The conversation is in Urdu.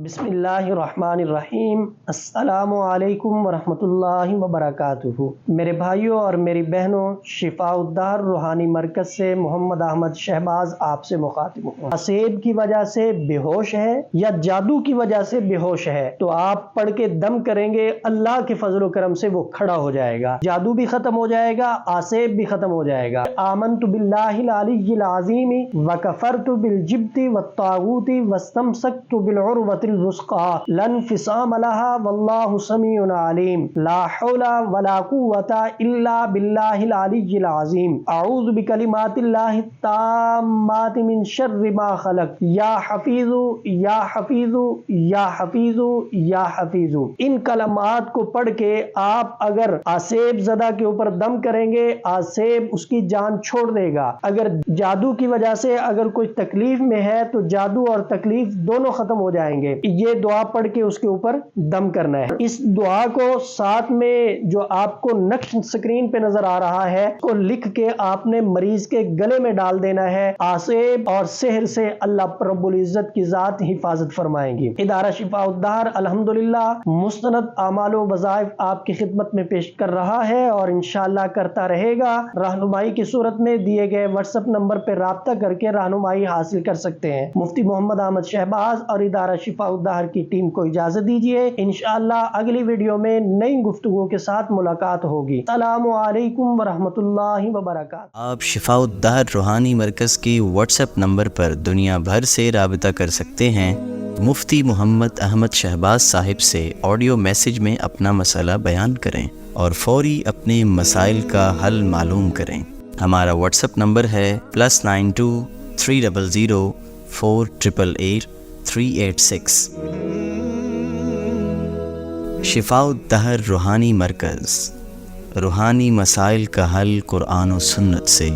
بسم اللہ الرحمن الرحیم۔ السلام علیکم ورحمۃ اللہ وبرکاتہ۔ میرے بھائیوں اور میری بہنوں، شفاء الدہر روحانی مرکز سے محمد احمد شہباز آپ سے مخاطب ہوں۔ اسیب کی وجہ سے بے ہوش ہے یا جادو کی وجہ سے بے ہوش ہے تو آپ پڑھ کے دم کریں گے، اللہ کے فضل و کرم سے وہ کھڑا ہو جائے گا، جادو بھی ختم ہو جائے گا، اسیب بھی ختم ہو جائے گا۔ آمنت باللہ العلی العظیم وکفرت بالجبت والطاغوت واستمسکت بالعروۃ الوثقى لا انفصام لها والله سمیع علیم۔ لا حول ولا قوة الا باللہ العلی العظیم۔ اعوذ بکلمات اللہ التامات من شر ما خلق۔ یا حفیظ یا حفیظ یا حفیظ یا حفیظ۔ ان کلمات کو پڑھ کے آپ اگر اسیب زدہ کے اوپر دم کریں گے، اسیب اس کی جان چھوڑ دے گا۔ اگر جادو کی وجہ سے اگر کوئی تکلیف میں ہے تو جادو اور تکلیف دونوں ختم ہو جائیں گے۔ یہ دعا پڑھ کے اس کے اوپر دم کرنا ہے۔ اس دعا کو ساتھ میں جو آپ کو نقش سکرین پہ نظر آ رہا ہے کو لکھ کے آپ نے مریض کے گلے میں ڈال دینا ہے۔ اسیب اور سحر سے اللہ رب العزت کی ذات حفاظت فرمائیں گی۔ ادارہ شفاء الدہر الحمدللہ مستند اعمال و وظائف آپ کی خدمت میں پیش کر رہا ہے اور انشاءاللہ کرتا رہے گا۔ رہنمائی کی صورت میں دیے گئے واٹس ایپ نمبر پہ رابطہ کر کے رہنمائی حاصل کر سکتے ہیں۔ مفتی محمد احمد شہباز اور ادارہ شفاء الدہر کی ٹیم کو اجازت دیجیے۔ انشاءاللہ اگلی ویڈیو میں نئی گفتگو کے ساتھ ملاقات ہوگی۔ السلام علیکم ورحمۃ اللہ وبرکاتہ۔ آپ شفاء الدہر روحانی مرکز کی واٹس ایپ نمبر پر دنیا بھر سے رابطہ کر سکتے ہیں۔ مفتی محمد احمد شہباز صاحب سے آڈیو میسج میں اپنا مسئلہ بیان کریں اور فوری اپنے مسائل کا حل معلوم کریں۔ ہمارا واٹس ایپ نمبر ہے +92 300 488 386۔ شفاء الدہر روحانی مرکز، روحانی مسائل کا حل قرآن و سنت سے۔